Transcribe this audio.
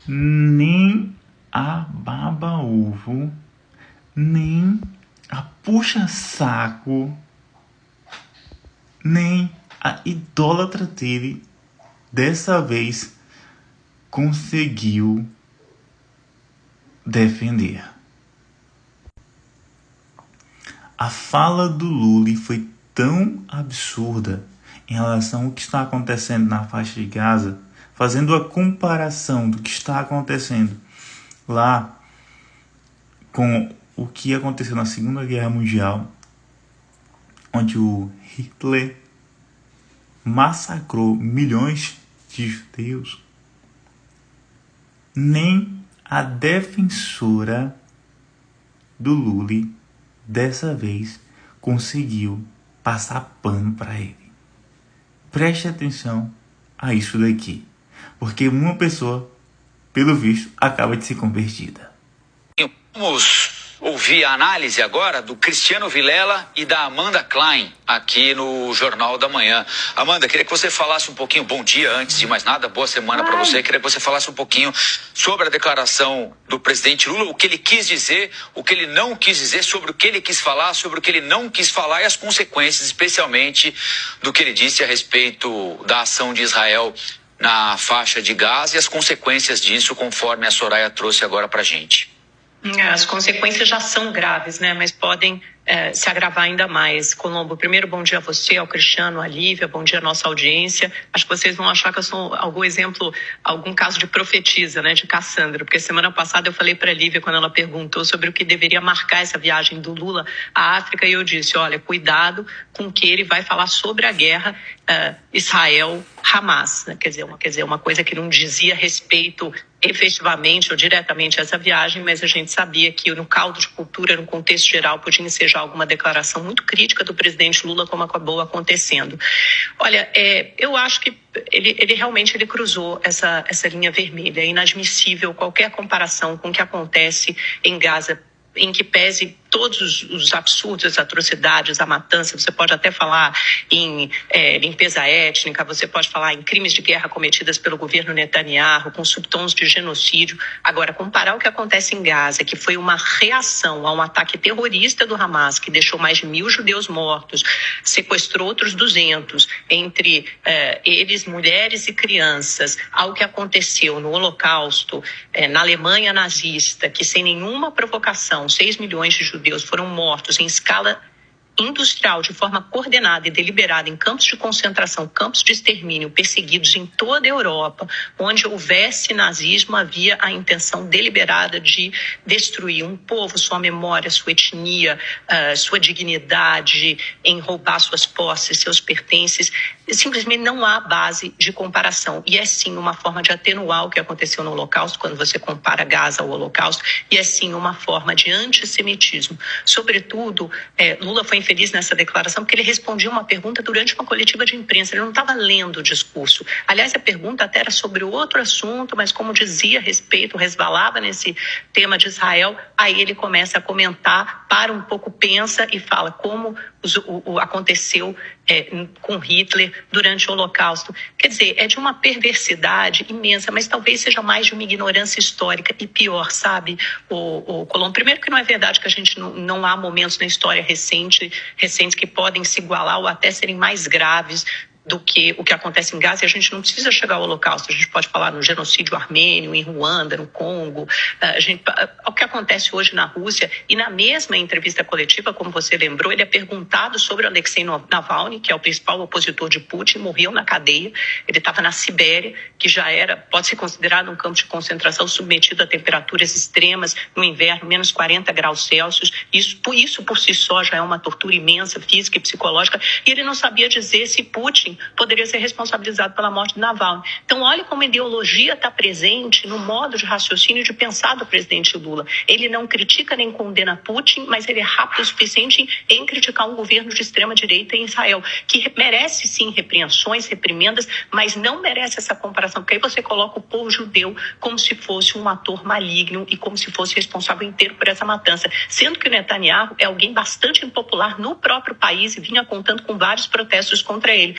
nem a baba-ovo, nem a puxa-saco, nem a idólatra dele dessa vez conseguiu defender. A fala do Lula foi tão absurda em relação ao que está acontecendo na faixa de Gaza, fazendo a comparação do que está acontecendo lá com o que aconteceu na Segunda Guerra Mundial, onde o Hitler massacrou milhões de judeus. Nem a defensora do Lula dessa vez conseguiu passar pano para ele. Preste atenção a isso daqui, porque uma pessoa, pelo visto, acaba de ser convertida. Vamos ouvir a análise agora do Cristiano Vilela e da Amanda Klein aqui no Jornal da Manhã. Amanda, queria que você falasse um pouquinho, bom dia antes de mais nada, boa semana para você, queria que você falasse um pouquinho sobre a declaração do presidente Lula, o que ele quis dizer, o que ele não quis dizer, sobre o que ele quis falar, sobre o que ele não quis falar e as consequências, especialmente do que ele disse a respeito da ação de Israel na faixa de Gaza e as consequências disso, conforme a Soraya trouxe agora para a gente. As consequências já são graves, né? Mas podem se agravar ainda mais. Colombo, primeiro, bom dia a você, ao Cristiano, à Lívia, bom dia à nossa audiência. Acho que vocês vão achar que eu sou algum caso de profetisa, né, de Cassandra, porque semana passada eu falei para a Lívia, quando ela perguntou sobre o que deveria marcar essa viagem do Lula à África, e eu disse, olha, cuidado com que ele vai falar sobre a guerra Israel-Hamas, né? Quer dizer, uma coisa que não dizia respeito efetivamente ou diretamente a essa viagem, mas a gente sabia que no caldo de cultura, no contexto geral, podia ensejar alguma declaração muito crítica do presidente Lula, como acabou acontecendo. Olha, eu acho que ele realmente cruzou essa linha vermelha. É inadmissível qualquer comparação com o que acontece em Gaza, em que pese todos os absurdos, as atrocidades, a matança. Você pode até falar em limpeza étnica, você pode falar em crimes de guerra cometidas pelo governo Netanyahu, com subtons de genocídio. Agora, comparar o que acontece em Gaza, que foi uma reação a um ataque terrorista do Hamas, que deixou mais de 1.000 judeus mortos, sequestrou outros 200, entre eles mulheres e crianças, ao que aconteceu no Holocausto, na Alemanha nazista, que sem nenhuma provocação, 6 milhões de judeus foram mortos em escala industrial, de forma coordenada e deliberada, em campos de concentração, campos de extermínio, perseguidos em toda a Europa, onde houvesse nazismo, havia a intenção deliberada de destruir um povo, sua memória, sua etnia, sua dignidade, em roubar suas posses, seus pertences. Simplesmente não há base de comparação. E é sim uma forma de atenuar o que aconteceu no Holocausto, quando você compara Gaza ao Holocausto, e é sim uma forma de antissemitismo. Sobretudo, Lula foi infeliz nessa declaração porque ele respondia uma pergunta durante uma coletiva de imprensa. Ele não estava lendo o discurso. Aliás, a pergunta até era sobre outro assunto, mas como dizia a respeito, resvalava nesse tema de Israel, aí ele começa a comentar, para um pouco, pensa e fala como aconteceu com Hitler durante o Holocausto. Quer dizer, é de uma perversidade imensa, mas talvez seja mais de uma ignorância histórica e pior, sabe, o Colombo? Primeiro que não é verdade que a gente não há momentos na história recentes que podem se igualar ou até serem mais graves do que o que acontece em Gaza, e a gente não precisa chegar ao Holocausto, a gente pode falar no genocídio armênio, em Ruanda, no Congo, o que acontece hoje na Rússia. E na mesma entrevista coletiva, como você lembrou, ele é perguntado sobre Alexei Navalny, que é o principal opositor de Putin, morreu na cadeia, ele estava na Sibéria, que já pode ser considerado um campo de concentração, submetido a temperaturas extremas, no inverno, menos 40 graus Celsius, isso por si só já é uma tortura imensa, física e psicológica, e ele não sabia dizer se Putin poderia ser responsabilizado pela morte de Navalny. Então, olha como a ideologia está presente no modo de raciocínio de pensar do presidente Lula. Ele não critica nem condena Putin, mas ele é rápido o suficiente em criticar um governo de extrema-direita em Israel, que merece, sim, repreensões, reprimendas, mas não merece essa comparação, porque aí você coloca o povo judeu como se fosse um ator maligno e como se fosse responsável inteiro por essa matança, sendo que o Netanyahu é alguém bastante impopular no próprio país e vinha contando com vários protestos contra ele.